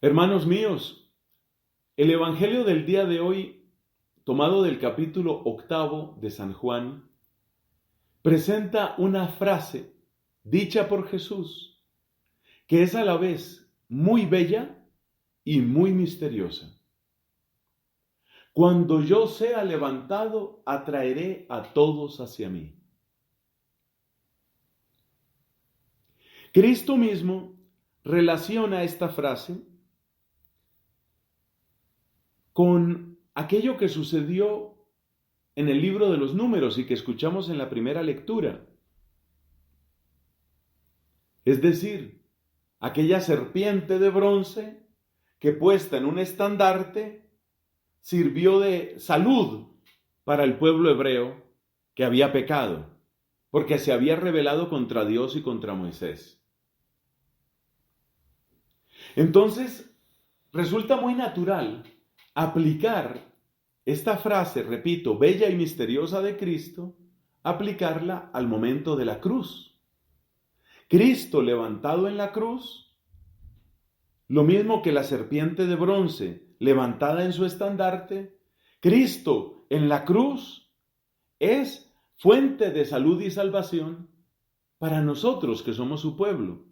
Hermanos míos, el Evangelio del día de hoy, tomado del capítulo 8 de San Juan, presenta una frase dicha por Jesús que es a la vez muy bella y muy misteriosa. Cuando yo sea levantado, atraeré a todos hacia mí. Cristo mismo relaciona esta frase con aquello que sucedió en el libro de los Números y que escuchamos en la primera lectura. Es decir, aquella serpiente de bronce que puesta en un estandarte sirvió de salud para el pueblo hebreo que había pecado, porque se había rebelado contra Dios y contra Moisés. Entonces, resulta muy natural aplicar esta frase, repito, bella y misteriosa de Cristo, aplicarla al momento de la cruz. Cristo levantado en la cruz, lo mismo que la serpiente de bronce levantada en su estandarte, Cristo en la cruz es fuente de salud y salvación para nosotros que somos su pueblo.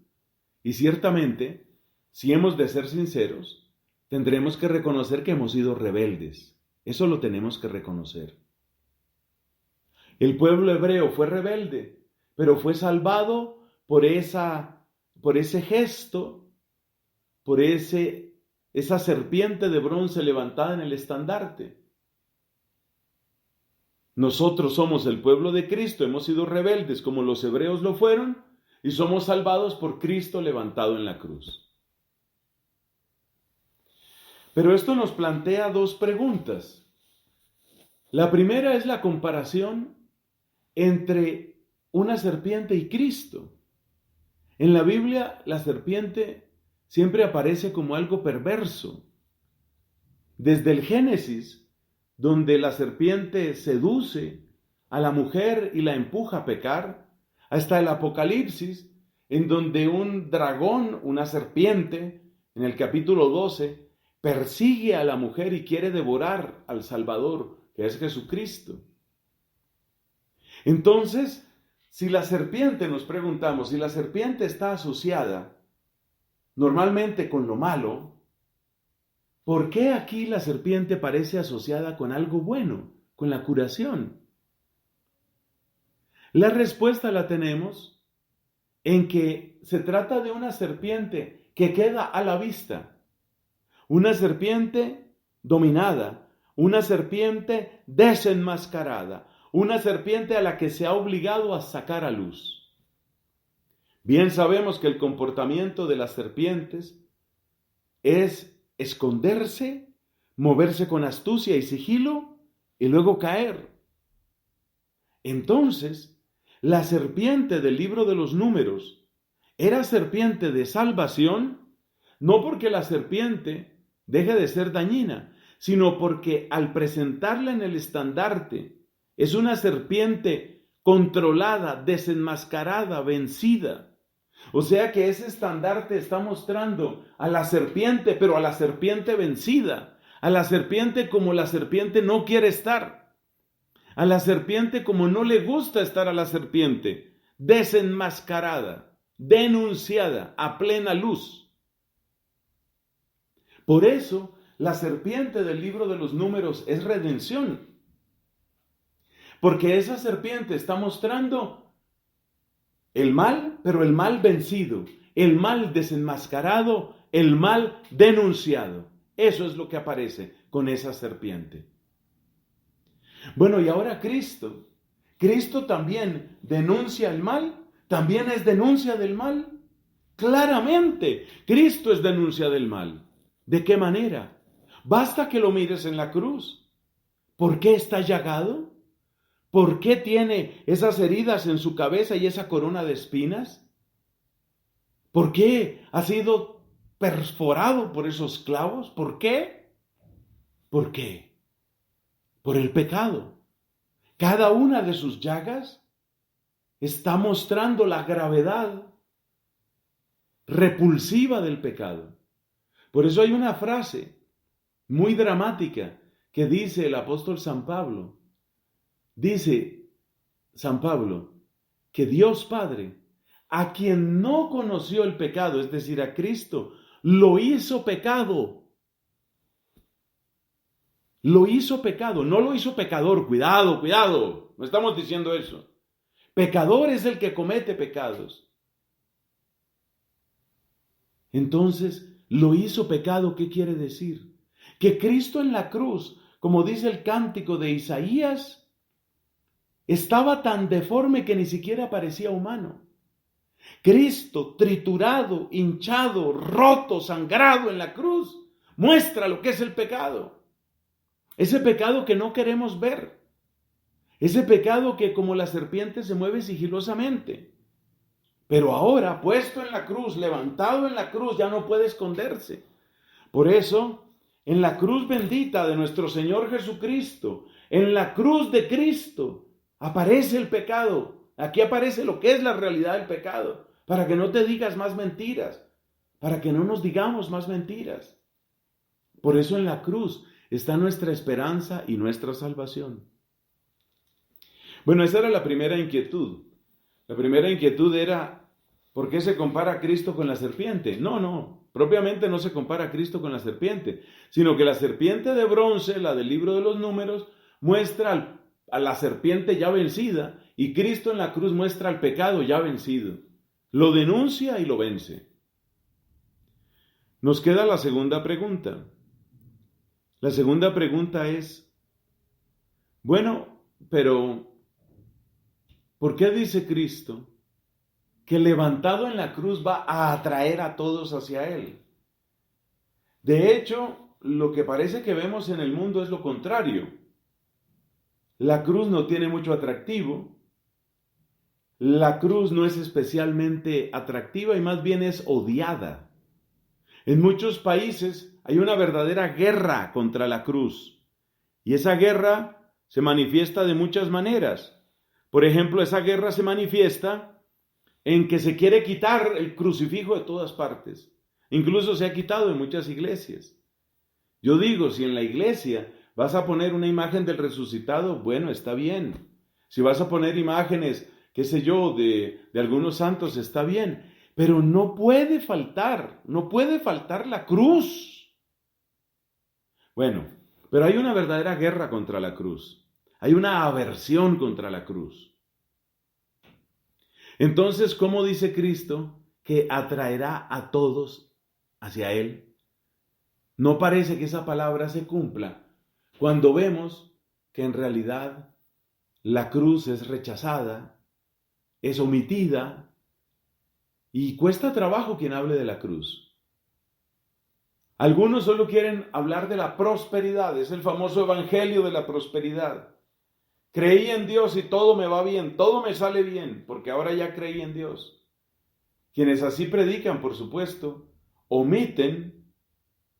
Y ciertamente, si hemos de ser sinceros, tendremos que reconocer que hemos sido rebeldes. Eso lo tenemos que reconocer. El pueblo hebreo fue rebelde, pero fue salvado por ese gesto, por esa serpiente de bronce levantada en el estandarte. Nosotros somos el pueblo de Cristo, hemos sido rebeldes como los hebreos lo fueron, y somos salvados por Cristo levantado en la cruz. Pero esto nos plantea dos preguntas. La primera es la comparación entre una serpiente y Cristo. En la Biblia, la serpiente siempre aparece como algo perverso. Desde el Génesis, donde la serpiente seduce a la mujer y la empuja a pecar, hasta el Apocalipsis, en donde un dragón, una serpiente, en el capítulo 12, persigue a la mujer y quiere devorar al Salvador, que es Jesucristo. Entonces, si la serpiente, nos preguntamos, si la serpiente está asociada normalmente con lo malo, ¿por qué aquí la serpiente parece asociada con algo bueno, con la curación? La respuesta la tenemos en que se trata de una serpiente que queda a la vista. Una serpiente dominada, una serpiente desenmascarada, una serpiente a la que se ha obligado a sacar a luz. Bien sabemos que el comportamiento de las serpientes es esconderse, moverse con astucia y sigilo y luego caer. Entonces, la serpiente del libro de los Números era serpiente de salvación, no porque la serpiente deje de ser dañina, sino porque al presentarla en el estandarte es una serpiente controlada, desenmascarada, vencida. O sea que ese estandarte está mostrando a la serpiente, pero a la serpiente vencida, a la serpiente como la serpiente no quiere estar, a la serpiente como no le gusta estar a la serpiente, desenmascarada, denunciada, a plena luz. Por eso, la serpiente del libro de los Números es redención. Porque esa serpiente está mostrando el mal, pero el mal vencido, el mal desenmascarado, el mal denunciado. Eso es lo que aparece con esa serpiente. Bueno, y ahora Cristo. Cristo también denuncia el mal, también es denuncia del mal. Claramente, Cristo es denuncia del mal. ¿De qué manera? Basta que lo mires en la cruz. ¿Por qué está llagado? ¿Por qué tiene esas heridas en su cabeza y esa corona de espinas? ¿Por qué ha sido perforado por esos clavos? ¿Por qué? ¿Por qué? Por el pecado. Cada una de sus llagas está mostrando la gravedad repulsiva del pecado. Por eso hay una frase muy dramática que dice el apóstol San Pablo. Dice San Pablo que Dios Padre, a quien no conoció el pecado, es decir, a Cristo, lo hizo pecado. Lo hizo pecado, no lo hizo pecador. Cuidado, cuidado, no estamos diciendo eso. Pecador es el que comete pecados. Entonces, lo hizo pecado, ¿qué quiere decir? Que Cristo en la cruz, como dice el cántico de Isaías, estaba tan deforme que ni siquiera parecía humano. Cristo, triturado, hinchado, roto, sangrado en la cruz, muestra lo que es el pecado. Ese pecado que no queremos ver. Ese pecado que como la serpiente se mueve sigilosamente. Pero ahora, puesto en la cruz, levantado en la cruz, ya no puede esconderse. Por eso, en la cruz bendita de nuestro Señor Jesucristo, en la cruz de Cristo, aparece el pecado. Aquí aparece lo que es la realidad del pecado, para que no te digas más mentiras, para que no nos digamos más mentiras. Por eso en la cruz está nuestra esperanza y nuestra salvación. Bueno, esa era la primera inquietud. La primera inquietud era, ¿por qué se compara a Cristo con la serpiente? No, propiamente no se compara a Cristo con la serpiente, sino que la serpiente de bronce, la del libro de los Números, muestra a la serpiente ya vencida, y Cristo en la cruz muestra al pecado ya vencido. Lo denuncia y lo vence. Nos queda la segunda pregunta. La segunda pregunta es, bueno, pero ¿por qué dice Cristo que levantado en la cruz va a atraer a todos hacia Él? De hecho, lo que parece que vemos en el mundo es lo contrario. La cruz no tiene mucho atractivo. La cruz no es especialmente atractiva y más bien es odiada. En muchos países hay una verdadera guerra contra la cruz. Y esa guerra se manifiesta de muchas maneras. Por ejemplo, esa guerra se manifiesta en que se quiere quitar el crucifijo de todas partes. Incluso se ha quitado en muchas iglesias. Yo digo, si en la iglesia vas a poner una imagen del resucitado, bueno, está bien. Si vas a poner imágenes, qué sé yo, de algunos santos, está bien. Pero no puede faltar la cruz. Bueno, pero hay una verdadera guerra contra la cruz. Hay una aversión contra la cruz. Entonces, ¿cómo dice Cristo que atraerá a todos hacia Él? No parece que esa palabra se cumpla cuando vemos que en realidad la cruz es rechazada, es omitida, y cuesta trabajo quien hable de la cruz. Algunos solo quieren hablar de la prosperidad, es el famoso evangelio de la prosperidad. Creí en Dios y todo me va bien, todo me sale bien, porque ahora ya creí en Dios. Quienes así predican, por supuesto, omiten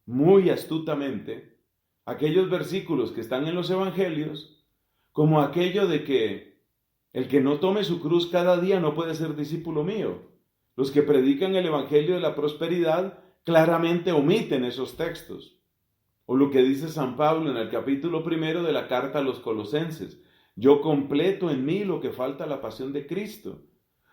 muy astutamente aquellos versículos que están en los evangelios, como aquello de que el que no tome su cruz cada día no puede ser discípulo mío. Los que predican el evangelio de la prosperidad claramente omiten esos textos. O lo que dice San Pablo en el capítulo 1 de la carta a los Colosenses: yo completo en mí lo que falta a la pasión de Cristo.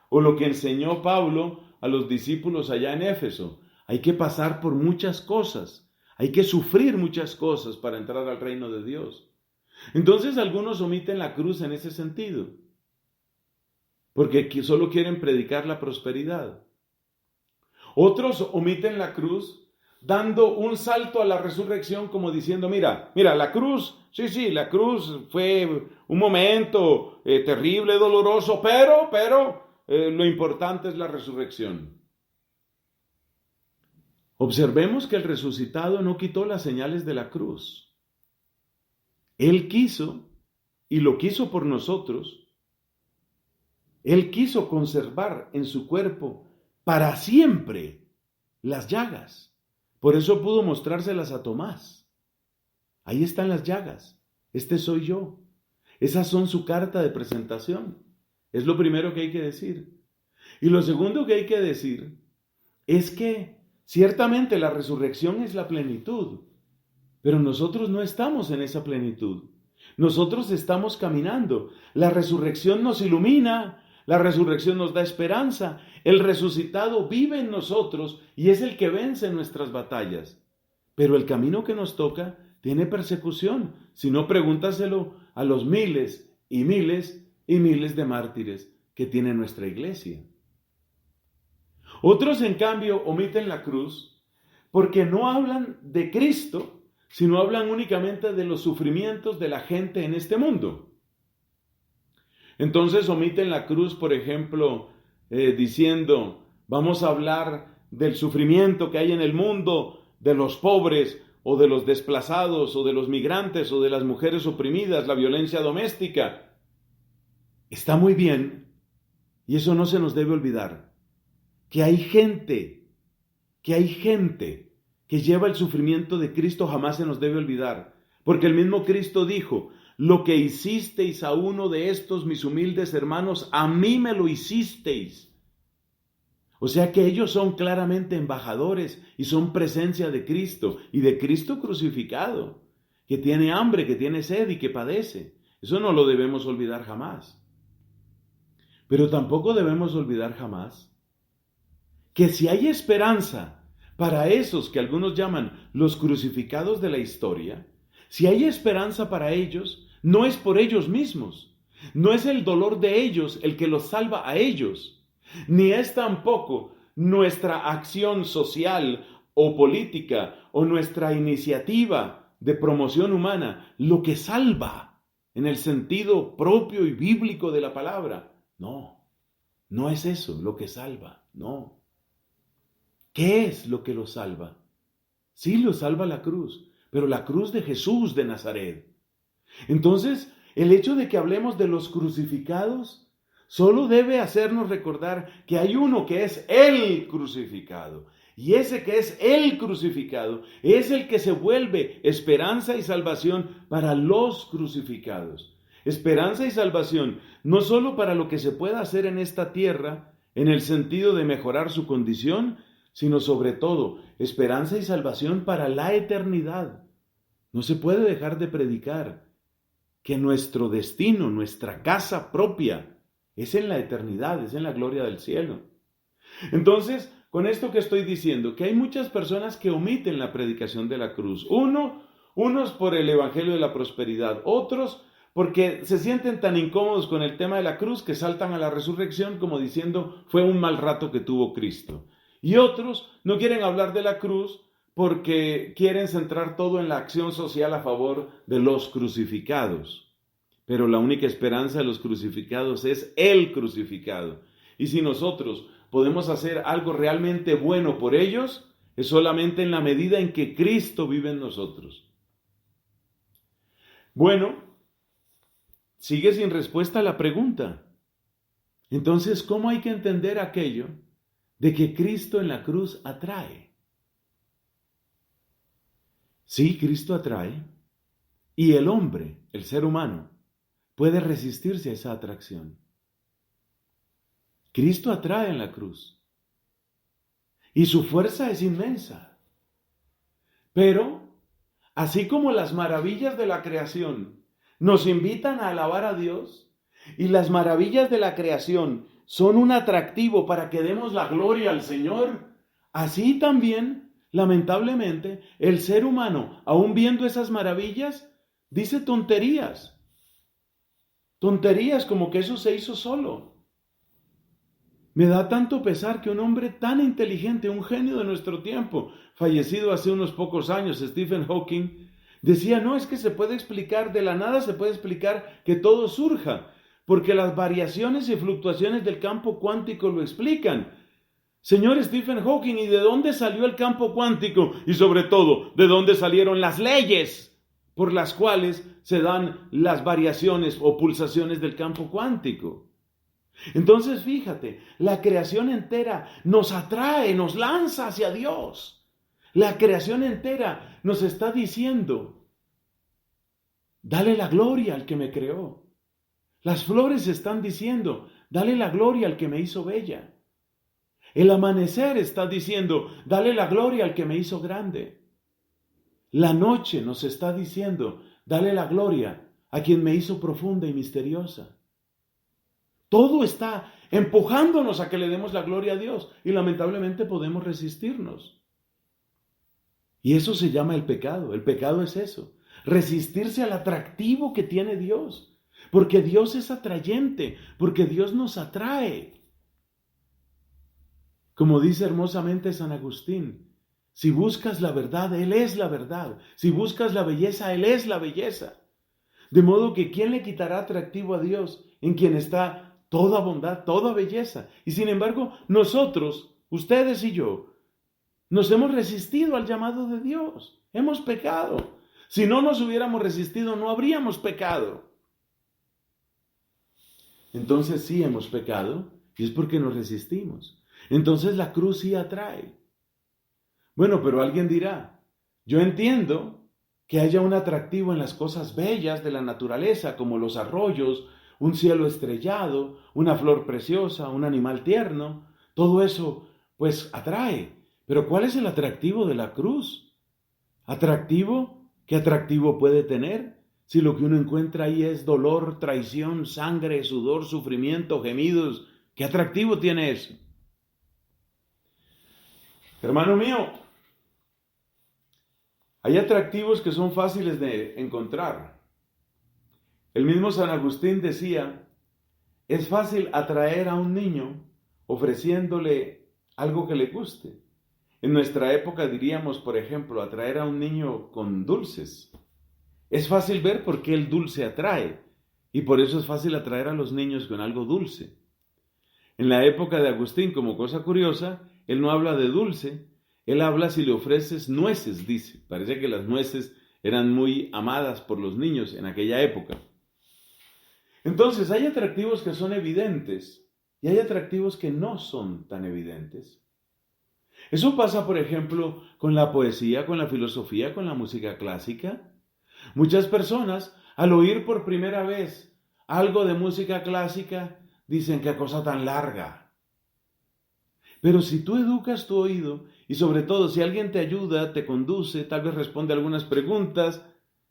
O lo que enseñó Pablo a los discípulos allá en Éfeso: hay que pasar por muchas cosas, hay que sufrir muchas cosas para entrar al reino de Dios. Entonces algunos omiten la cruz en ese sentido, porque solo quieren predicar la prosperidad. Otros omiten la cruz dando un salto a la resurrección, como diciendo, mira, la cruz, sí, la cruz fue un momento terrible, doloroso, pero lo importante es la resurrección. Observemos que el resucitado no quitó las señales de la cruz. Él quiso, y lo quiso por nosotros, Él quiso conservar en su cuerpo para siempre las llagas. Por eso pudo mostrárselas a Tomás. Ahí están las llagas. Este soy yo. Esas son su carta de presentación. Es lo primero que hay que decir. Y lo segundo que hay que decir es que Ciertamente la resurrección es la plenitud, pero nosotros no estamos en esa plenitud. Nosotros estamos caminando. La resurrección nos ilumina, la resurrección nos da esperanza. El resucitado vive en nosotros y es el que vence nuestras batallas. Pero el camino que nos toca tiene persecución. Si no, pregúntaselo a los miles y miles y miles de mártires que tiene nuestra iglesia. Otros, en cambio, omiten la cruz porque no hablan de Cristo, sino hablan únicamente de los sufrimientos de la gente en este mundo. Entonces omiten la cruz, por ejemplo, diciendo, vamos a hablar del sufrimiento que hay en el mundo, de los pobres, o de los desplazados, o de los migrantes, o de las mujeres oprimidas, la violencia doméstica. Está muy bien, y eso no se nos debe olvidar, que hay gente que lleva el sufrimiento de Cristo, jamás se nos debe olvidar, porque el mismo Cristo dijo, lo que hicisteis a uno de estos mis humildes hermanos, a mí me lo hicisteis. O sea que ellos son claramente embajadores y son presencia de Cristo y de Cristo crucificado, que tiene hambre, que tiene sed y que padece. Eso no lo debemos olvidar jamás. Pero tampoco debemos olvidar jamás que si hay esperanza para esos que algunos llaman los crucificados de la historia, si hay esperanza para ellos, no es por ellos mismos, no es el dolor de ellos el que los salva a ellos, ni es tampoco nuestra acción social o política o nuestra iniciativa de promoción humana lo que salva en el sentido propio y bíblico de la palabra. No, no es eso lo que salva, no. ¿Qué es lo que lo salva? Sí, lo salva la cruz, pero la cruz de Jesús de Nazaret. Entonces, el hecho de que hablemos de los crucificados solo debe hacernos recordar que hay uno que es el crucificado. Y ese que es el crucificado es el que se vuelve esperanza y salvación para los crucificados. Esperanza y salvación no solo para lo que se pueda hacer en esta tierra, en el sentido de mejorar su condición, sino sobre todo esperanza y salvación para la eternidad. No se puede dejar de predicar que nuestro destino, nuestra casa propia, es en la eternidad, es en la gloria del cielo. Entonces, con esto que estoy diciendo, que hay muchas personas que omiten la predicación de la cruz. Unos por el evangelio de la prosperidad, otros porque se sienten tan incómodos con el tema de la cruz que saltan a la resurrección como diciendo fue un mal rato que tuvo Cristo. Y otros no quieren hablar de la cruz porque quieren centrar todo en la acción social a favor de los crucificados. Pero la única esperanza de los crucificados es el crucificado. Y si nosotros podemos hacer algo realmente bueno por ellos, es solamente en la medida en que Cristo vive en nosotros. Bueno, sigue sin respuesta la pregunta. Entonces, ¿cómo hay que entender aquello de que Cristo en la cruz atrae? Sí, Cristo atrae. Y el hombre, el ser humano, puede resistirse a esa atracción. Cristo atrae en la cruz. Y su fuerza es inmensa. Pero, así como las maravillas de la creación nos invitan a alabar a Dios, y las maravillas de la creación son un atractivo para que demos la gloria al Señor, así también, lamentablemente, el ser humano, aún viendo esas maravillas, dice tonterías. Tonterías como que eso se hizo solo. Me da tanto pesar que un hombre tan inteligente, un genio de nuestro tiempo, fallecido hace unos pocos años, Stephen Hawking, decía, no, es que se puede explicar, de la nada se puede explicar que todo surja, porque las variaciones y fluctuaciones del campo cuántico lo explican. Señor Stephen Hawking, ¿y de dónde salió el campo cuántico? Y sobre todo, ¿de dónde salieron las leyes por las cuales se dan las variaciones o pulsaciones del campo cuántico? Entonces, fíjate, la creación entera nos atrae, nos lanza hacia Dios. La creación entera nos está diciendo, dale la gloria al que me creó. Las flores están diciendo, dale la gloria al que me hizo bella. El amanecer está diciendo, dale la gloria al que me hizo grande. La noche nos está diciendo, dale la gloria a quien me hizo profunda y misteriosa. Todo está empujándonos a que le demos la gloria a Dios y lamentablemente podemos resistirnos. Y eso se llama el pecado. El pecado es eso, resistirse al atractivo que tiene Dios, porque Dios es atrayente, porque Dios nos atrae. Como dice hermosamente San Agustín, si buscas la verdad, Él es la verdad. Si buscas la belleza, Él es la belleza. De modo que ¿quién le quitará atractivo a Dios en quien está toda bondad, toda belleza? Y sin embargo, nosotros, ustedes y yo, nos hemos resistido al llamado de Dios. Hemos pecado. Si no nos hubiéramos resistido, no habríamos pecado. Entonces sí hemos pecado y es porque nos resistimos. Entonces la cruz sí atrae. Bueno, pero alguien dirá, yo entiendo que haya un atractivo en las cosas bellas de la naturaleza, como los arroyos, un cielo estrellado, una flor preciosa, un animal tierno. Todo eso, pues, atrae. Pero ¿cuál es el atractivo de la cruz? ¿Atractivo? ¿Qué atractivo puede tener? Si lo que uno encuentra ahí es dolor, traición, sangre, sudor, sufrimiento, gemidos, ¿qué atractivo tiene eso? Hermano mío, hay atractivos que son fáciles de encontrar. El mismo San Agustín decía, es fácil atraer a un niño ofreciéndole algo que le guste. En nuestra época diríamos, por ejemplo, atraer a un niño con dulces. Es fácil ver por qué el dulce atrae, y por eso es fácil atraer a los niños con algo dulce. En la época de Agustín, como cosa curiosa, él no habla de dulce, él habla si le ofreces nueces, dice. Parece que las nueces eran muy amadas por los niños en aquella época. Entonces, hay atractivos que son evidentes y hay atractivos que no son tan evidentes. Eso pasa, por ejemplo, con la poesía, con la filosofía, con la música clásica. Muchas personas, al oír por primera vez algo de música clásica, dicen qué cosa tan larga. Pero si tú educas tu oído, y sobre todo si alguien te ayuda, te conduce, tal vez responde algunas preguntas,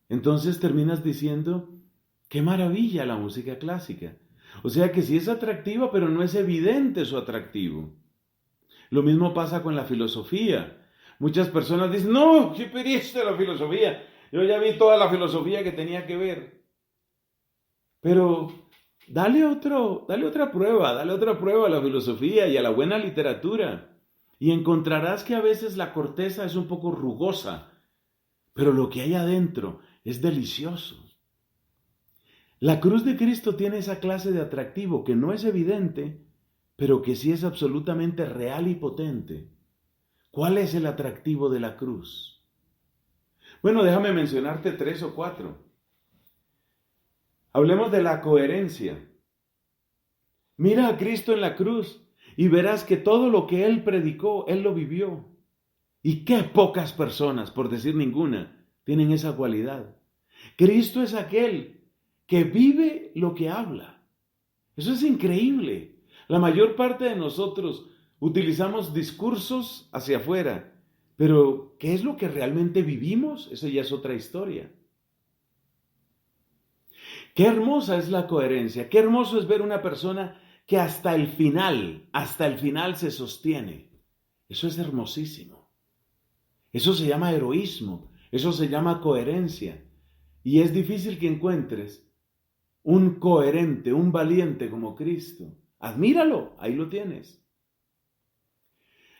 entonces terminas diciendo, ¡qué maravilla la música clásica! O sea que sí es atractiva, pero no es evidente su atractivo. Lo mismo pasa con la filosofía. Muchas personas dicen, no, qué pereza la filosofía. Yo ya vi toda la filosofía que tenía que ver. Pero dale otra prueba a la filosofía y a la buena literatura. Y encontrarás que a veces la corteza es un poco rugosa, pero lo que hay adentro es delicioso. La cruz de Cristo tiene esa clase de atractivo que no es evidente, pero que sí es absolutamente real y potente. ¿Cuál es el atractivo de la cruz? Bueno, déjame mencionarte 3 o 4. Hablemos de la coherencia. Mira a Cristo en la cruz y verás que todo lo que Él predicó, Él lo vivió. Y qué pocas personas, por decir ninguna, tienen esa cualidad. Cristo es aquel que vive lo que habla. Eso es increíble. La mayor parte de nosotros utilizamos discursos hacia afuera, pero ¿qué es lo que realmente vivimos? Eso ya es otra historia. Qué hermosa es la coherencia, qué hermoso es ver una persona que hasta el final se sostiene. Eso es hermosísimo. Eso se llama heroísmo, eso se llama coherencia. Y es difícil que encuentres un coherente, un valiente como Cristo. Admíralo, ahí lo tienes.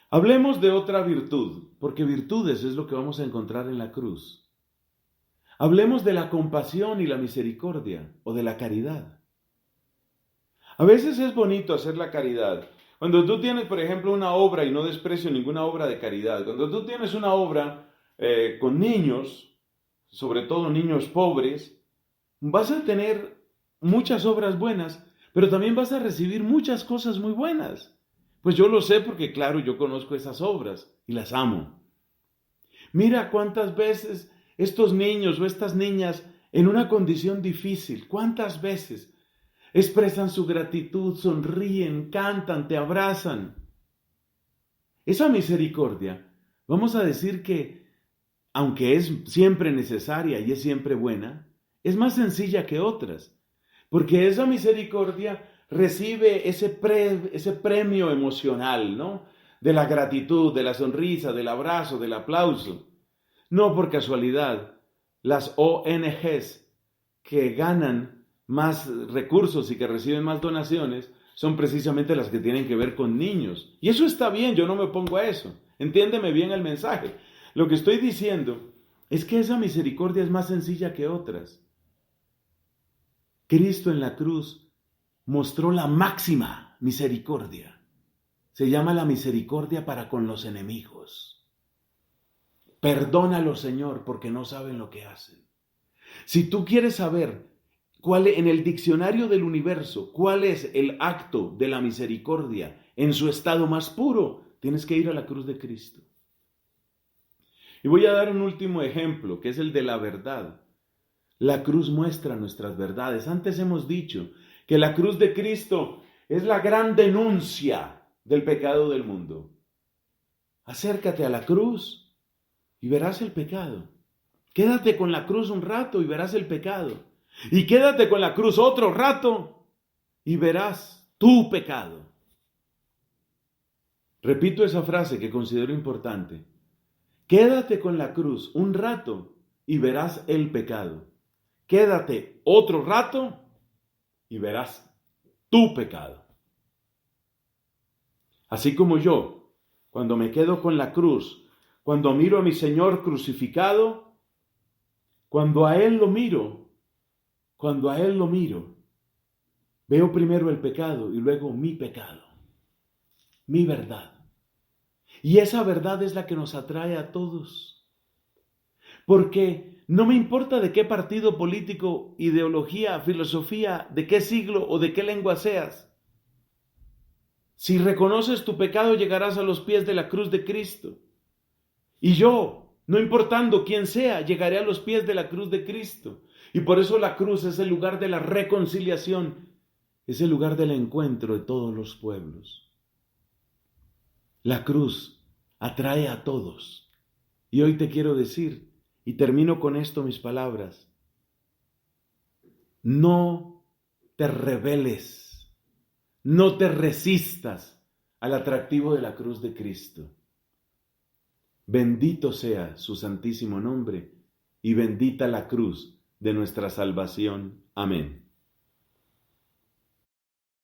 Hablemos de otra virtud, porque virtudes es lo que vamos a encontrar en la cruz. Hablemos de la compasión y la misericordia, o de la caridad. A veces es bonito hacer la caridad. Cuando tú tienes, por ejemplo, una obra, y no desprecio ninguna obra de caridad, cuando tú tienes una obra con niños, sobre todo niños pobres, vas a tener muchas obras buenas, pero también vas a recibir muchas cosas muy buenas. Pues yo lo sé porque, claro, yo conozco esas obras y las amo. Mira cuántas veces estos niños o estas niñas en una condición difícil, cuántas veces expresan su gratitud, sonríen, cantan, te abrazan. Esa misericordia, vamos a decir que, aunque es siempre necesaria y es siempre buena, es más sencilla que otras, porque esa misericordia recibe ese premio emocional, ¿no? De la gratitud, de la sonrisa, del abrazo, del aplauso. No por casualidad, las ONGs que ganan más recursos y que reciben más donaciones son precisamente las que tienen que ver con niños. Y eso está bien, yo no me opongo a eso. Entiéndeme bien el mensaje. Lo que estoy diciendo es que esa misericordia es más sencilla que otras. Cristo en la cruz mostró la máxima misericordia. Se llama la misericordia para con los enemigos. Perdónalos, Señor, porque no saben lo que hacen. Si tú quieres saber en el diccionario del universo, cuál es el acto de la misericordia en su estado más puro, tienes que ir a la cruz de Cristo. Y voy a dar un último ejemplo, que es el de la verdad. La cruz muestra nuestras verdades. Antes hemos dicho que la cruz de Cristo es la gran denuncia del pecado del mundo. Acércate a la cruz y verás el pecado. Quédate con la cruz un rato y verás el pecado. Y quédate con la cruz otro rato y verás tu pecado. Repito esa frase que considero importante. Quédate con la cruz un rato y verás el pecado. Quédate otro rato y verás tu pecado. Así como yo, cuando me quedo con la cruz, cuando miro a mi Señor crucificado, cuando a Él lo miro, veo primero el pecado y luego mi pecado, mi verdad. Y esa verdad es la que nos atrae a todos. Porque no me importa de qué partido político, ideología, filosofía, de qué siglo o de qué lengua seas. Si reconoces tu pecado, llegarás a los pies de la cruz de Cristo. Y yo, no importando quién sea, llegaré a los pies de la cruz de Cristo. Y por eso la cruz es el lugar de la reconciliación, es el lugar del encuentro de todos los pueblos. La cruz atrae a todos. Y hoy te quiero decir, y termino con esto mis palabras, no te rebeles, no te resistas al atractivo de la cruz de Cristo. Bendito sea su santísimo nombre y bendita la cruz de nuestra salvación. Amén.